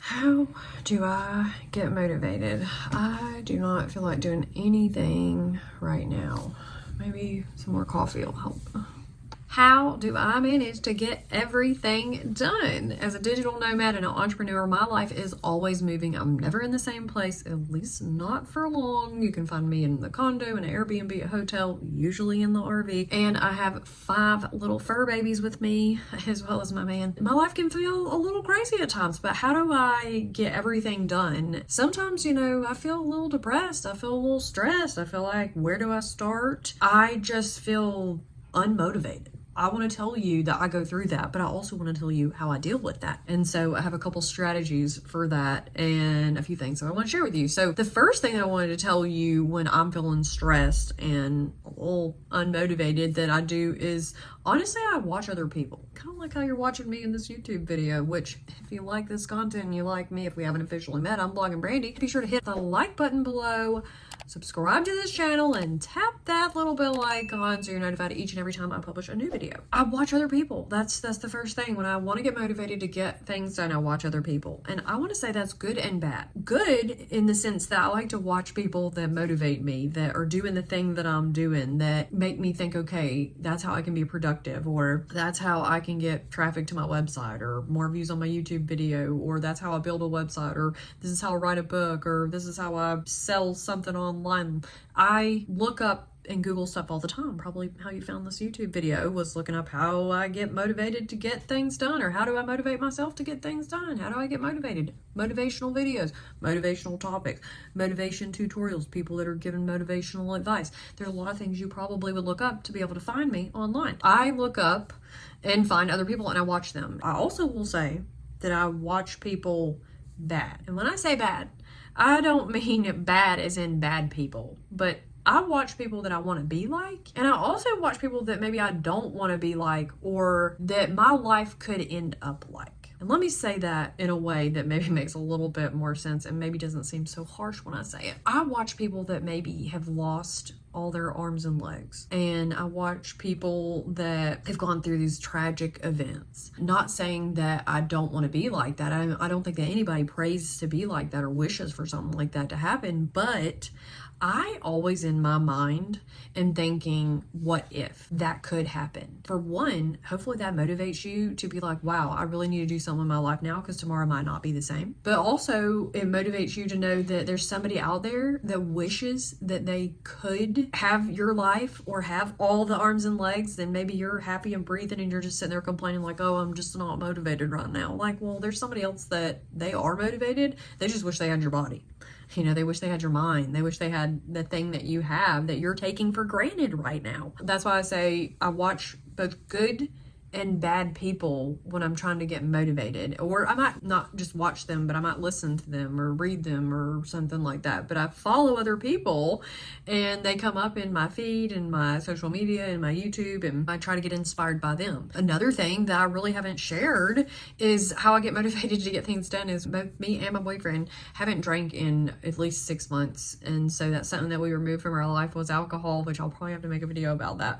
How do I get motivated? I do not feel like doing anything right now. Maybe some more coffee will help. How do I manage to get everything done? As a digital nomad and an entrepreneur, my life is always moving. I'm never in the same place, at least not for long. You can find me in the condo, in an Airbnb, a hotel, usually in the RV. And I have 5 little fur babies with me, as well as my man. My life can feel a little crazy at times, but how do I get everything done? Sometimes, I feel a little depressed. I feel a little stressed. I feel like, where do I start? I just feel unmotivated. I want to tell you that I go through that, but I also want to tell you how I deal with that. And so I have a couple strategies for that and a few things that I want to share with you. So the first thing that I wanted to tell you when I'm feeling stressed and a little unmotivated that I do is, honestly, I watch other people. Kind of like how you're watching me in this YouTube video, which if you like this content and you like me, if we haven't officially met, I'm blogging Brandi. Be sure to hit the like button below, subscribe to this channel, and tap that little bell icon so you're notified each and every time I publish a new video. I watch other people. That's the first thing. When I want to get motivated to get things done, I watch other people. And I want to say that's good and bad. Good in the sense that I like to watch people that motivate me, that are doing the thing that I'm doing, that make me think, okay, that's how I can be productive, or that's how I can get traffic to my website, or more views on my YouTube video, or that's how I build a website, or this is how I write a book, or this is how I sell something online. I look up and Google stuff all the time. Probably how you found this YouTube video was looking up how I get motivated to get things done, or how do I motivate myself to get things done? How do I get motivated? Motivational videos, motivational topics, motivation tutorials, people that are giving motivational advice. There's a lot of things you probably would look up to be able to find me online. I look up and find other people and I watch them. I also will say that I watch people bad. And when I say bad, I don't mean bad as in bad people, but I watch people that I want to be like, and I also watch people that maybe I don't want to be like, or that my life could end up like. And let me say that in a way that maybe makes a little bit more sense and maybe doesn't seem so harsh when I say it. I watch people that maybe have lost all their arms and legs. And I watch people that have gone through these tragic events. Not saying that I don't want to be like that. I don't think that anybody prays to be like that or wishes for something like that to happen, but I always in my mind am thinking, what if that could happen? For one, hopefully that motivates you to be like, wow, I really need to do something in my life now because tomorrow might not be the same. But also it motivates you to know that there's somebody out there that wishes that they could have your life or have all the arms and legs, and maybe you're happy and breathing and you're just sitting there complaining like, oh, I'm just not motivated right now. Like, well, there's somebody else that they are motivated. They just wish they had your body. They wish they had your mind. They wish they had the thing that you have that you're taking for granted right now. That's why I say I watch both good and bad people when I'm trying to get motivated. Or I might not just watch them, but I might listen to them or read them or something like that. But I follow other people and they come up in my feed and my social media and my YouTube, and I try to get inspired by them. Another thing that I really haven't shared is how I get motivated to get things done is both me and my boyfriend haven't drank in at least 6 months. And so that's something that we removed from our life was alcohol, which I'll probably have to make a video about that.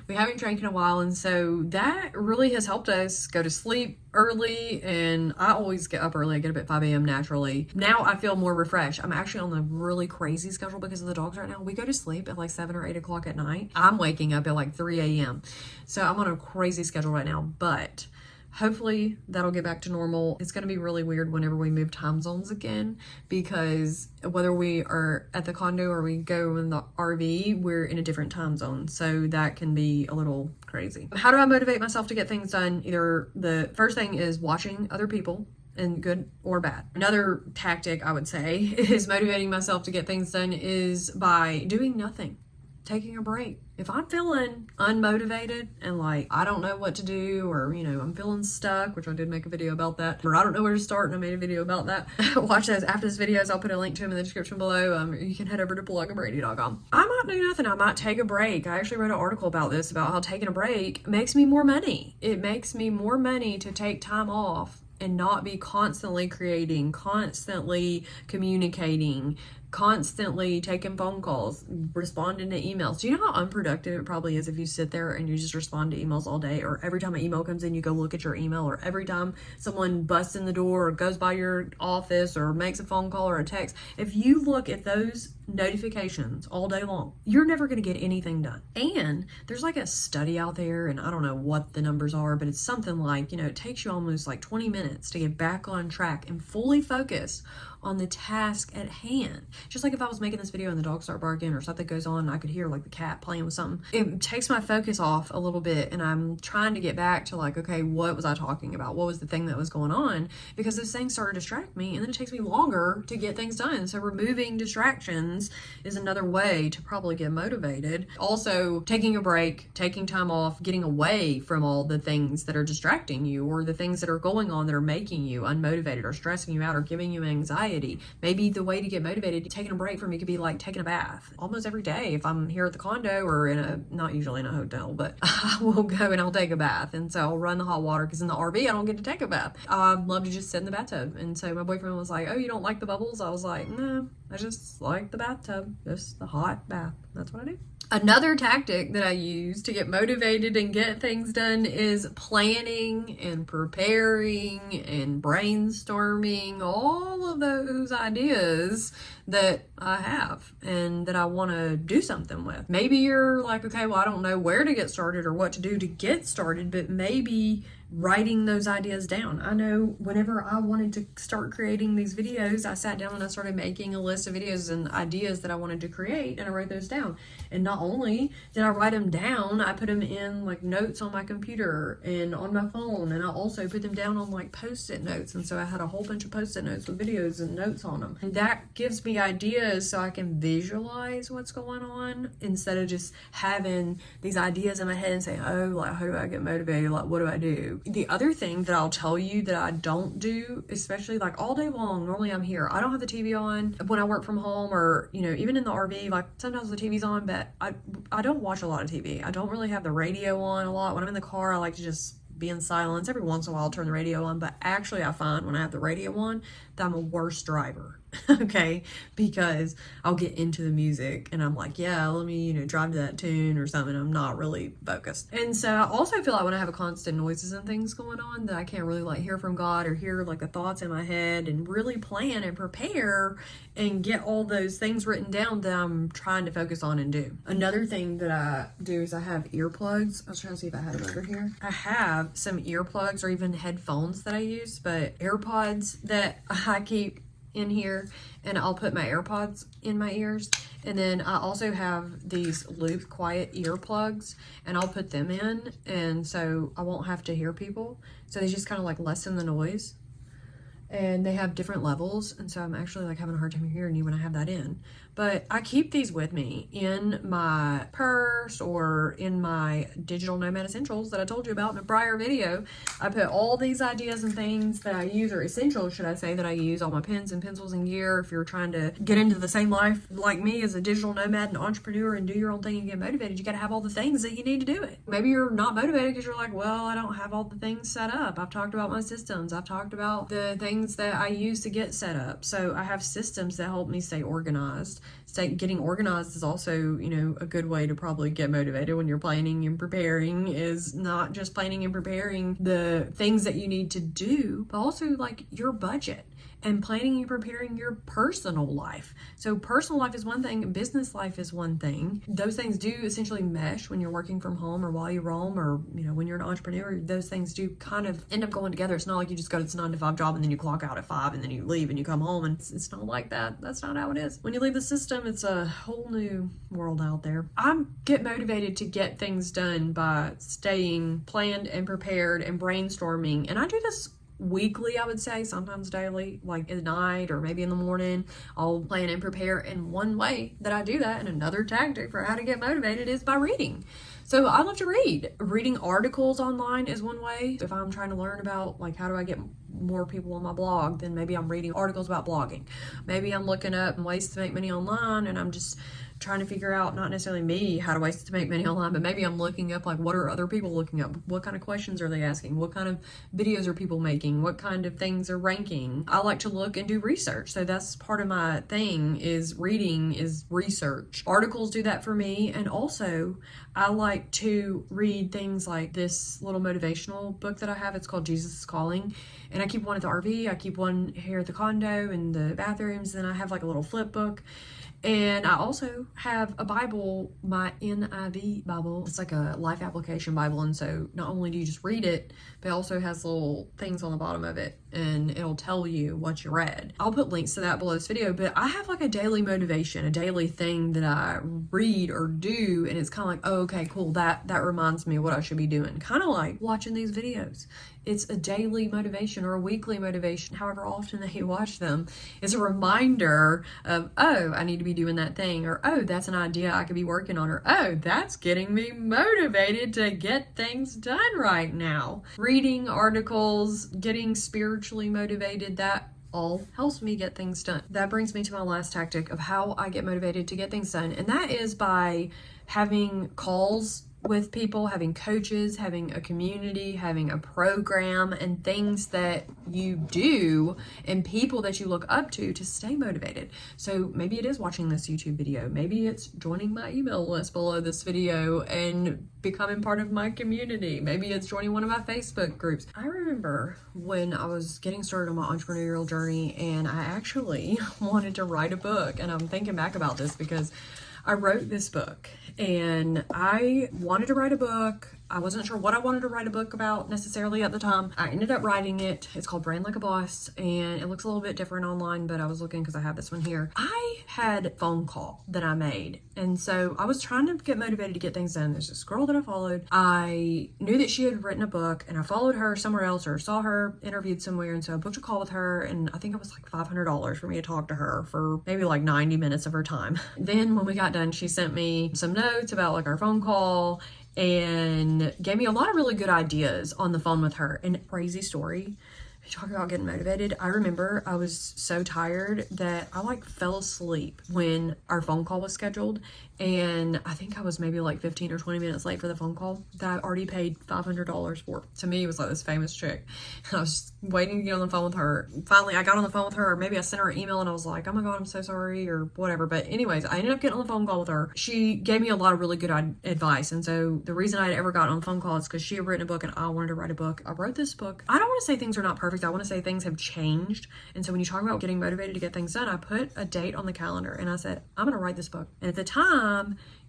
We haven't drank in a while, and so that really has helped us go to sleep early, and I always get up early. I get up at 5 a.m. naturally. Now I feel more refreshed. I'm actually on a really crazy schedule because of the dogs right now. We go to sleep at like 7 or 8 o'clock at night. I'm waking up at like 3 a.m. So I'm on a crazy schedule right now, but hopefully that'll get back to normal. It's going to be really weird whenever we move time zones again, because whether we are at the condo or we go in the RV, we're in a different time zone. So that can be a little crazy. How do I motivate myself to get things done? Either the first thing is watching other people, and good or bad. Another tactic I would say is motivating myself to get things done is by doing nothing. Taking a break. If I'm feeling unmotivated and like I don't know what to do, or I'm feeling stuck, which I did make a video about that, or I don't know where to start, and I made a video about that. Watch those after this video. I'll put a link to them in the description below. You can head over to blogandbrandi.com. I might do nothing. I might take a break. I actually wrote an article about this, about how taking a break makes me more money. It makes me more money to take time off and not be constantly creating, constantly communicating, constantly taking phone calls, responding to emails. Do you know how unproductive it probably is if you sit there and you just respond to emails all day, or every time an email comes in, you go look at your email, or every time someone busts in the door or goes by your office or makes a phone call or a text? If you look at those notifications all day long, you're never going to get anything done. And there's like a study out there, and I don't know what the numbers are, but it's something like, it takes you almost like 20 minutes to get back on track and fully focus on the task at hand. Just like if I was making this video and the dog start barking or something goes on, I could hear like the cat playing with something. It takes my focus off a little bit, and I'm trying to get back to like, okay, what was I talking about? What was the thing that was going on? Because those things start to distract me, and then it takes me longer to get things done. So removing distractions is another way to probably get motivated. Also, taking a break, taking time off, getting away from all the things that are distracting you, or the things that are going on that are making you unmotivated or stressing you out or giving you anxiety. Maybe the way to get motivated, taking a break from it, could be like taking a bath almost every day. If I'm here at the condo or not usually in a hotel, but I will go and I'll take a bath. And so I'll run the hot water, because in the RV, I don't get to take a bath. I love to just sit in the bathtub. And so my boyfriend was like, oh, you don't like the bubbles? I was like, no, I just like the bathtub, just the hot bath. That's what I do. Another tactic that I use to get motivated and get things done is planning and preparing and brainstorming all of those ideas that I have and that I want to do something with. Maybe you're like, okay, well, I don't know where to get started or what to do to get started, but maybe writing those ideas down. I know whenever I wanted to start creating these videos, I sat down and I started making a list of videos and ideas that I wanted to create, and I wrote those down. And not only did I write them down, I put them in like notes on my computer and on my phone, and I also put them down on like post-it notes. And so I had a whole bunch of post-it notes with videos and notes on them. And that gives me ideas so I can visualize what's going on, instead of just having these ideas in my head and saying, oh, like, how do I get motivated? Like, what do I do? The other thing that I'll tell you that I don't do, especially like all day long, normally I'm here, I don't have the TV on when I work from home, or even in the RV, like sometimes the TV's on, but I don't watch a lot of TV. I don't really have the radio on a lot. When I'm in the car, I like to just be in silence. Every once in a while I'll turn the radio on, but actually I find when I have the radio on that I'm a worse driver. Okay, because I'll get into the music and I'm like, yeah, let me drive to that tune or something. I'm not really focused. And so I also feel like when I have a constant noises and things going on, that I can't really like hear from God or hear like the thoughts in my head and really plan and prepare and get all those things written down that I'm trying to focus on and do. Another thing that I do is I have earplugs. I was trying to see if I had them over here. I have some earplugs or even headphones that I use, but AirPods that I keep in here, and I'll put my AirPods in my ears. And then I also have these loop quiet earplugs, and I'll put them in, and so I won't have to hear people. So they just kind of like lessen the noise, and they have different levels, and so I'm actually like having a hard time hearing you when I have that in. But I keep these with me in my purse or in my Digital Nomad essentials that I told you about in a prior video. I put all these ideas and things that I use, or essentials, should I say, that I use, all my pens and pencils and gear. If you're trying to get into the same life like me as a digital nomad and entrepreneur and do your own thing and get motivated, you got to have all the things that you need to do it. Maybe you're not motivated because you're like, well, I don't have all the things set up. I've talked about my systems. I've talked about the things that I use to get set up. So I have systems that help me stay organized. Getting organized is also, a good way to probably get motivated when you're planning and preparing, is not just planning and preparing the things that you need to do, but also like your budget and planning and preparing your personal life. So personal life is one thing, business life is one thing. Those things do essentially mesh when you're working from home or while you roam, or when you're an entrepreneur. Those things do kind of end up going together. It's not like you just go to this 9-to-5 job and then you clock out at 5 and then you leave and you come home, and it's not like that. That's not how it is. When you leave the system, it's a whole new world out there. I get motivated to get things done by staying planned and prepared and brainstorming, and I do this weekly, I would say, sometimes daily, like at night or maybe in the morning. I'll plan and prepare, and one way that I do that, and another tactic for how to get motivated, is by reading. So I love to read. Reading articles online is one way. If I'm trying to learn about like how do I get more people on my blog, then maybe I'm reading articles about blogging. Maybe I'm looking up ways to make money online, and I'm just trying to figure out, not necessarily me, how to ways to make money online, but maybe I'm looking up like, what are other people looking up? What kind of questions are they asking? What kind of videos are people making? What kind of things are ranking? I like to look and do research. So that's part of my thing, is reading, is research. Articles do that for me. And also I like to read things like this little motivational book that I have. It's called Jesus is Calling. And I keep one at the RV. I keep one here at the condo in the bathrooms. Then I have like a little flip book. And I also have a Bible, my NIV Bible. It's like a life application Bible. And so not only do you just read it, but it also has little things on the bottom of it, and it'll tell you what you read. I'll put links to that below this video, but I have like a daily motivation, a daily thing that I read or do. And it's kind of like, oh, okay, cool. That reminds me of what I should be doing. Kind of like watching these videos. It's a daily motivation or a weekly motivation, however often that you watch them. It's a reminder of, oh, I need to be doing that thing, or oh, that's an idea I could be working on, or oh, that's getting me motivated to get things done right now. Reading articles, getting spiritually motivated, that all helps me get things done. That brings me to my last tactic of how I get motivated to get things done, and that is by having calls with people, having coaches, having a community, having a program, and things that you do and people that you look up to stay motivated. So maybe it is watching this YouTube video. Maybe it's joining my email list below this video and becoming part of my community. Maybe it's joining one of my Facebook groups. I remember when I was getting started on my entrepreneurial journey, and I actually wanted to write a book, and I'm thinking back about this because I wrote this book and I wanted to write a book. I wasn't sure what I wanted to write a book about necessarily at the time. I ended up writing it. It's called Brand Like a Boss, and it looks a little bit different online, but I was looking because I have this one here. I had a phone call that I made, and so I was trying to get motivated to get things done. There's this girl that I followed. I knew that she had written a book, and I followed her somewhere else or saw her interviewed somewhere, and so I booked a call with her, and I think it was like $500 for me to talk to her for maybe like 90 minutes of her time. Then when we got done, she sent me some notes about like our phone call and gave me a lot of really good ideas on the phone with her. And crazy story, talk about getting motivated. I remember I was so tired that I like fell asleep when our phone call was scheduled. And I think I was maybe like 15 or 20 minutes late for the phone call that I already paid $500 for. To me, it was like this famous chick. And I was waiting to get on the phone with her. Finally, I got on the phone with her, or maybe I sent her an email and I was like, oh my God, I'm so sorry, or whatever. But anyways, I ended up getting on the phone call with her. She gave me a lot of really good advice. And so the reason I had ever gotten on the phone call is because she had written a book and I wanted to write a book. I wrote this book. I don't want to say things are not perfect. I want to say things have changed. And so when you talk about getting motivated to get things done, I put a date on the calendar and I said, I'm going to write this book. And at the time,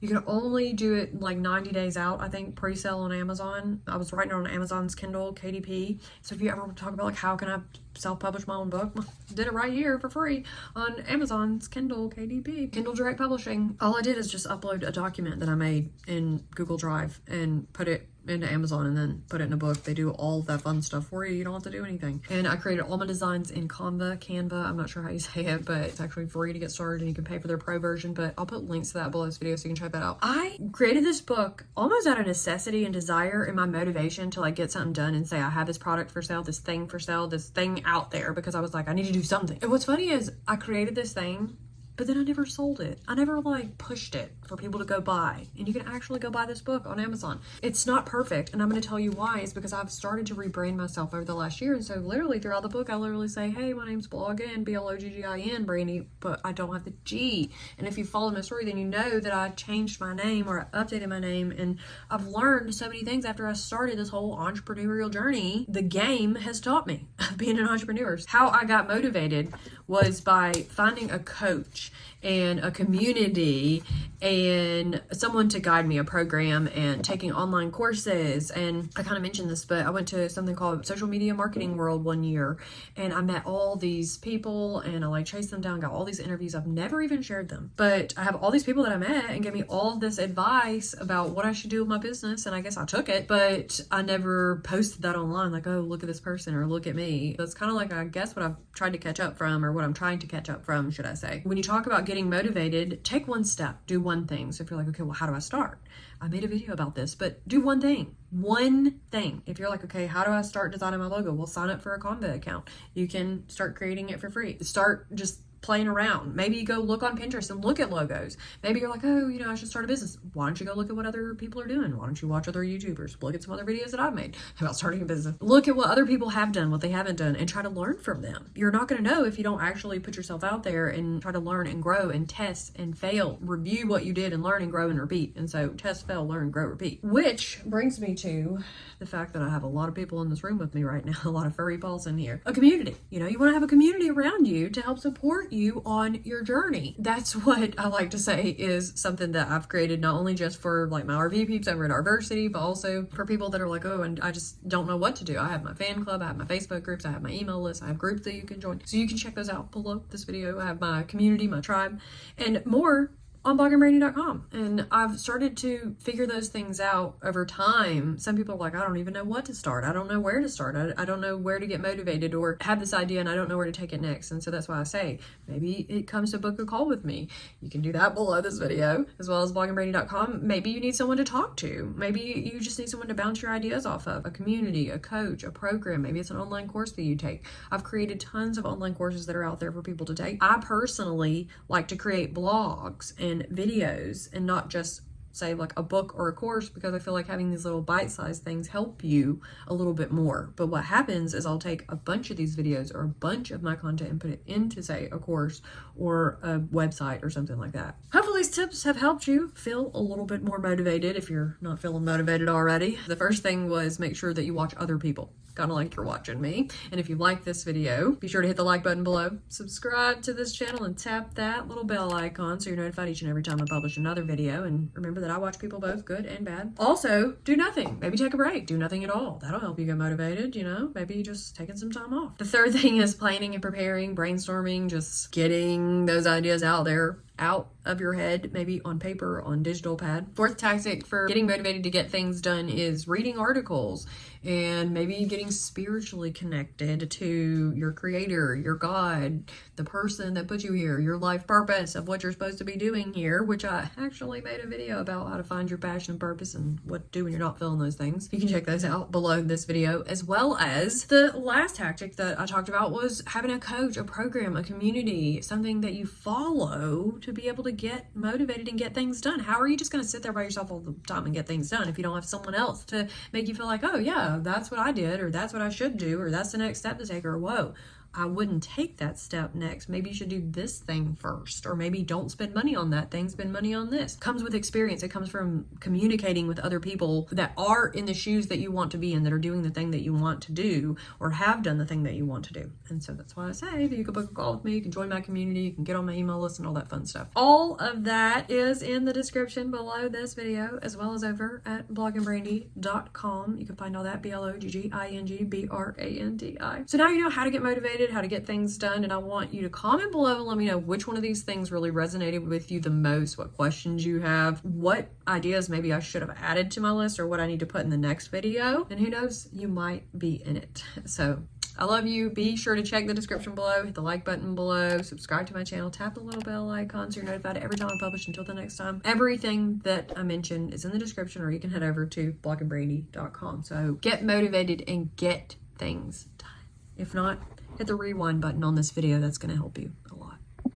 you can only do it like 90 days out, I think, pre-sale on Amazon. I was writing it on Amazon's Kindle KDP. So if you ever talk about like how can I self-publish my own book, did it right here for free on Amazon's Kindle KDP, Kindle Direct Publishing. All I did is just upload a document that I made in Google Drive and put it into Amazon and then put it in a book. They do all that fun stuff for you. You don't have to do anything. And I created all my designs in Canva. I'm not sure how you say it, but it's actually free to get started and you can pay for their pro version, but I'll put links to that below this video so you can check that out. I created this book almost out of necessity and desire and my motivation to like get something done and say I have this product for sale, this thing for sale, this thing out there, because I was like, I need to do something. And what's funny is I created this thing, but then I never sold it. I never like pushed it for people to go buy. And you can actually go buy this book on Amazon. It's not perfect. And I'm going to tell you why. It's because I've started to rebrand myself over the last year. And so literally throughout the book, I literally say, hey, my name's Bloggin, Bloggin, Brandi, but I don't have the G. And if you follow my story, then you know that I changed my name or I updated my name. And I've learned so many things after I started this whole entrepreneurial journey. The game has taught me being an entrepreneur. How I got motivated was by finding a coach and a community and someone to guide me, a program, and taking online courses. And I kind of mentioned this, but I went to something called Social Media Marketing World one year, and I met all these people and I like chased them down, got all these interviews. I've never even shared them, but I have all these people that I met and gave me all of this advice about what I should do with my business. And I guess I took it, but I never posted that online like, oh, look at this person or look at me. That's kind of like, I guess, what I've tried to catch up from, or what I'm trying to catch up from, should I say. When you talk talk about getting motivated, take one step, do one thing. So if you're like, okay, well, how do I start? I made a video about this, but do one thing. One thing. If you're like, okay, how do I start designing my logo? Well, sign up for a Canva account. You can start creating it for free. Start just playing around. Maybe you go look on Pinterest and look at logos. Maybe you're like, oh, I should start a business. Why don't you go look at what other people are doing? Why don't you watch other YouTubers? Look at some other videos that I've made about starting a business. Look at what other people have done, what they haven't done, and try to learn from them. You're not going to know if you don't actually put yourself out there and try to learn and grow and test and fail. Review what you did and learn and grow and repeat. And so test, fail, learn, grow, repeat. Which brings me to the fact that I have a lot of people in this room with me right now, a lot of furry balls in here. A community. You want to have a community around you to help support you on your journey. That's what I like to say is something that I've created, not only just for like my RV peeps over at Arversity, but also for people that are like, oh, and I just don't know what to do. I have my fan club, I have my Facebook groups, I have my email list, I have groups that you can join. So you can check those out below this video. I have my community, my tribe, and more on blogandbrandi.com. And I've started to figure those things out over time. Some people are like, I don't even know what to start. I don't know where to start. I don't know where to get motivated, or have this idea and I don't know where to take it next. And so that's why I say, maybe it comes to book a call with me. You can do that below this video, as well as blogandbrandi.com. Maybe you need someone to talk to. Maybe you just need someone to bounce your ideas off of. A community, a coach, a program. Maybe it's an online course that you take. I've created tons of online courses that are out there for people to take. I personally like to create blogs and videos and not just say like a book or a course, because I feel like having these little bite-sized things help you a little bit more. But what happens is I'll take a bunch of these videos or a bunch of my content and put it into, say, a course or a website or something like that. Hopefully these tips have helped you feel a little bit more motivated if you're not feeling motivated already. The first thing was make sure that you watch other people, kind of like you're watching me. And if you like this video, be sure to hit the like button below, subscribe to this channel, and tap that little bell icon so you're notified each and every time I publish another video. And remember that I watch people both good and bad. Also, do nothing. Maybe take a break. Do nothing at all. That'll help you get motivated, maybe just taking some time off. The third thing is planning and preparing, brainstorming, just getting those ideas out there, out of your head, maybe on paper, on digital pad. Fourth tactic for getting motivated to get things done is reading articles and maybe getting spiritually connected to your creator, your God, the person that put you here, your life purpose of what you're supposed to be doing here, which I actually made a video about how to find your passion and purpose and what to do when you're not feeling those things. You can check those out below this video, as well as the last tactic that I talked about was having a coach, a program, a community, something that you follow to be able to get motivated and get things done. How are you just going to sit there by yourself all the time and get things done if you don't have someone else to make you feel like, oh yeah, that's what I did, or that's what I should do, or that's the next step to take, or whoa, I wouldn't take that step next. Maybe you should do this thing first, or maybe don't spend money on that thing, spend money on this. It comes with experience. It comes from communicating with other people that are in the shoes that you want to be in, that are doing the thing that you want to do, or have done the thing that you want to do. And so that's why I say that you can book a call with me, you can join my community, you can get on my email list and all that fun stuff. All of that is in the description below this video, as well as over at blogandbrandi.com. You can find all that, blogingbrandi. So now you know how to get motivated, how to get things done, and I want you to comment below and let me know which one of these things really resonated with you the most, what questions you have, what ideas maybe I should have added to my list, or what I need to put in the next video, and who knows, you might be in it. So I love you. Be sure to check the description below, hit the like button below, subscribe to my channel, tap the little bell icon so you're notified every time I publish. Until the next time, everything that I mentioned is in the description, or you can head over to blogandbrandi.com. So get motivated and get things done. If not, hit the rewind button on this video. That's going to help you a lot.